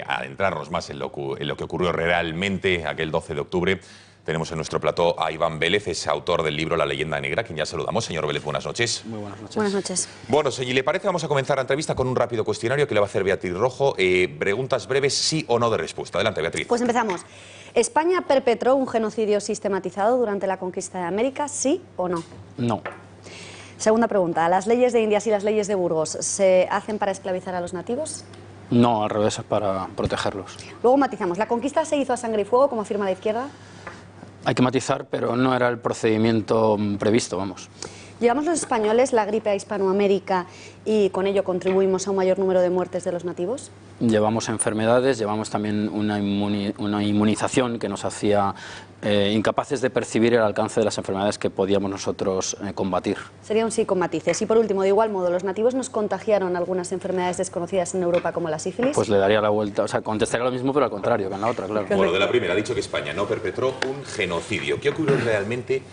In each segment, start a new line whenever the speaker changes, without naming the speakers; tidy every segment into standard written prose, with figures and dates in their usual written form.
adentrarnos más en lo que ocurrió realmente aquel 12 de octubre, tenemos en nuestro plató a Iván Vélez, es autor del libro La leyenda negra, quien ya saludamos. Señor Vélez, buenas noches.
Muy buenas noches.
Buenas noches.
Bueno, si le parece, vamos a comenzar la entrevista con un rápido cuestionario que le va a hacer Beatriz Rojo. Preguntas breves, sí o no de respuesta. Adelante, Beatriz.
Pues empezamos. ¿España perpetró un genocidio sistematizado durante la conquista de América, sí o no?
No.
Segunda pregunta. ¿Las leyes de Indias y las leyes de Burgos se hacen para esclavizar a los nativos?
No, al revés, es para protegerlos.
Luego matizamos. ¿La conquista se hizo a sangre y fuego, como afirma la izquierda?
Hay que matizar, pero no era el procedimiento previsto, vamos.
¿Llevamos los españoles la gripe a Hispanoamérica y con ello contribuimos a un mayor número de muertes de los nativos?
Llevamos enfermedades, llevamos también una inmunización que nos hacía incapaces de percibir el alcance de las enfermedades que podíamos nosotros combatir.
Sería un sí con matices. Y por último, de igual modo, ¿los nativos nos contagiaron algunas enfermedades desconocidas en Europa como la sífilis?
Pues le daría la vuelta, o sea, contestaría lo mismo pero al contrario, que en la otra, claro.
Bueno, de la primera, ha dicho que España no perpetró un genocidio. ¿Qué ocurrió realmente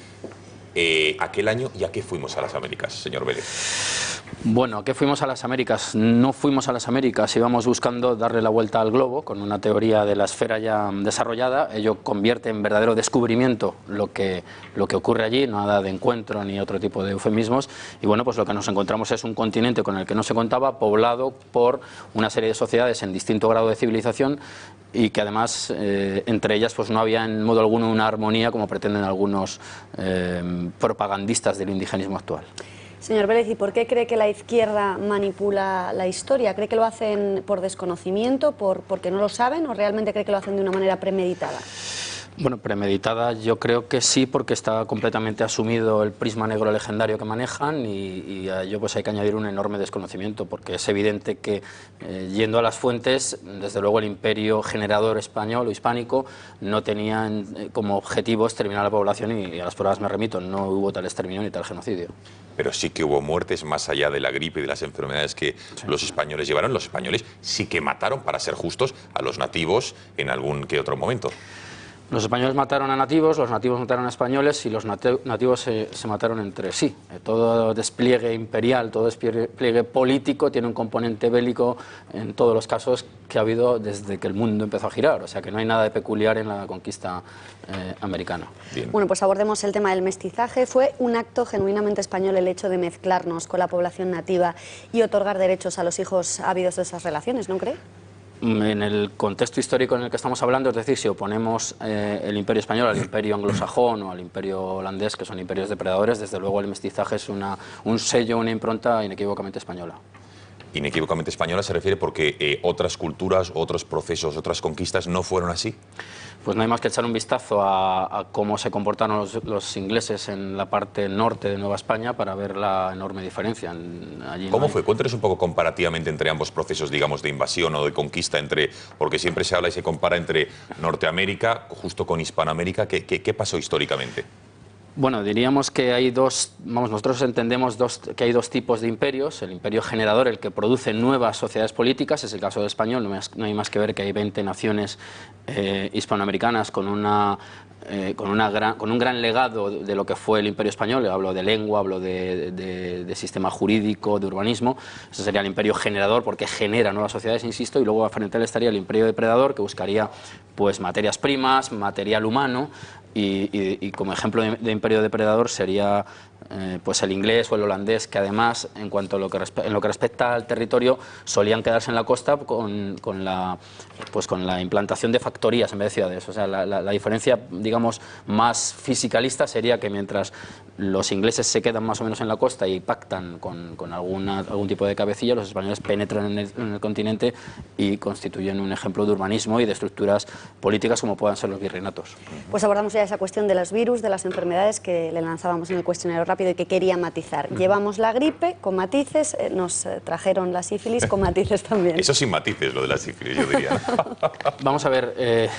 aquel año y a qué fuimos a las Américas, señor Vélez?
Bueno, ¿a qué fuimos a las Américas? No fuimos a las Américas, íbamos buscando darle la vuelta al globo con una teoría de la esfera ya desarrollada. Ello convierte en verdadero descubrimiento lo que ocurre allí, nada de encuentro ni otro tipo de eufemismos. Y bueno, pues lo que nos encontramos es un continente con el que no se contaba, poblado por una serie de sociedades en distinto grado de civilización y que además entre ellas pues no había en modo alguno una armonía como pretenden algunos propagandistas del indigenismo actual.
Señor Vélez, ¿y por qué cree que la izquierda manipula la historia? ¿Cree que lo hacen por desconocimiento, porque no lo saben, o realmente cree que lo hacen de una manera premeditada?
Bueno, premeditada yo creo que sí, porque está completamente asumido el prisma negro legendario que manejan y a ello pues hay que añadir un enorme desconocimiento, porque es evidente que yendo a las fuentes, desde luego el imperio generador español o hispánico no tenía como objetivo exterminar a la población y a las pruebas me remito, no hubo tal exterminio ni tal genocidio.
Pero sí que hubo muertes más allá de la gripe y de las enfermedades que los españoles llevaron. Los españoles sí que mataron, para ser justos, a los nativos en algún que otro momento.
Los españoles mataron a nativos, los nativos mataron a españoles y los nativos se mataron entre sí. Todo despliegue imperial, todo despliegue político tiene un componente bélico en todos los casos que ha habido desde que el mundo empezó a girar. O sea que no hay nada de peculiar en la conquista americana.
Bien.
Bueno, pues abordemos el tema del mestizaje. ¿Fue un acto genuinamente español el hecho de mezclarnos con la población nativa y otorgar derechos a los hijos habidos de esas relaciones, no cree?
En el contexto histórico en el que estamos hablando, es decir, si oponemos el imperio español al imperio anglosajón o al imperio holandés, que son imperios depredadores, desde luego el mestizaje es un sello, una impronta inequívocamente española.
Inequívocamente española se refiere porque otras culturas, otros procesos, otras conquistas no fueron así.
Pues no hay más que echar un vistazo a cómo se comportaron los ingleses en la parte norte de Nueva España para ver la enorme diferencia.
¿Cómo fue? Cuéntanos un poco comparativamente entre ambos procesos, digamos, de invasión o de conquista, porque siempre se habla y se compara entre Norteamérica, justo con Hispanoamérica. ¿Qué pasó históricamente?
Bueno, diríamos que hay nosotros entendemos que hay dos tipos de imperios. El imperio generador, el que produce nuevas sociedades políticas, es el caso del español. No hay más que ver que hay 20 naciones hispanoamericanas con un gran legado de lo que fue el imperio español. Hablo de lengua, hablo de sistema jurídico, de urbanismo. Ese sería el imperio generador porque genera nuevas sociedades, insisto, y luego frente a él estaría el imperio depredador que buscaría pues materias primas, material humano. Y como ejemplo de imperio depredador sería pues el inglés o el holandés, que además en cuanto a lo que respecta al territorio solían quedarse en la costa con la implantación de factorías en vez de ciudades. O sea, la diferencia, digamos, más fisicalista sería que mientras los ingleses se quedan más o menos en la costa y pactan con algún tipo de cabecilla, los españoles penetran en el continente y constituyen un ejemplo de urbanismo y de estructuras políticas como puedan ser los virreinatos.
Pues abordamos ya esa cuestión de los virus, de las enfermedades que le lanzábamos en el cuestionario rápido y que quería matizar. Llevamos la gripe con matices, nos trajeron la sífilis con matices también.
Eso sin matices, lo de la sífilis, yo diría.
Vamos a ver,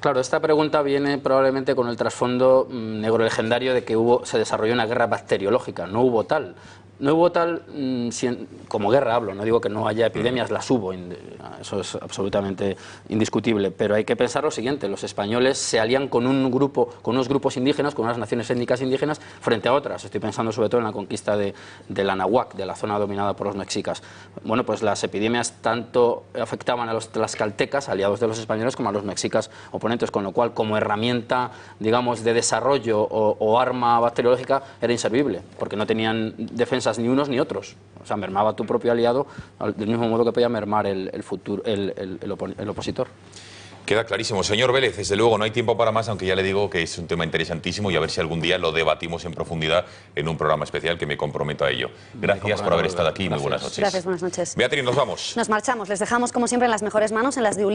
claro, esta pregunta viene probablemente con el trasfondo negro legendario de que se desarrolló una guerra bacteriológica. No hubo tal. No hubo tal, como guerra hablo, no digo que no haya epidemias, las hubo, eso es absolutamente indiscutible, pero hay que pensar lo siguiente: los españoles se alían con unos grupos indígenas, con unas naciones étnicas indígenas frente a otras. Estoy pensando sobre todo en la conquista del Anahuac, de la zona dominada por los mexicas. Bueno, pues las epidemias tanto afectaban a los tlaxcaltecas, aliados de los españoles, como a los mexicas oponentes, con lo cual como herramienta, digamos, de desarrollo o arma bacteriológica era inservible, porque no tenían defensa ni unos ni otros. O sea, mermaba tu propio aliado del mismo modo que podía mermar el opositor.
Queda clarísimo. Señor Vélez, desde luego no hay tiempo para más, aunque ya le digo que es un tema interesantísimo y a ver si algún día lo debatimos en profundidad en un programa especial, que me comprometo a ello. Gracias por haber estado aquí y muy buenas noches.
Gracias, buenas noches.
Beatriz, nos vamos.
Nos marchamos, les dejamos como siempre en las mejores manos, en las de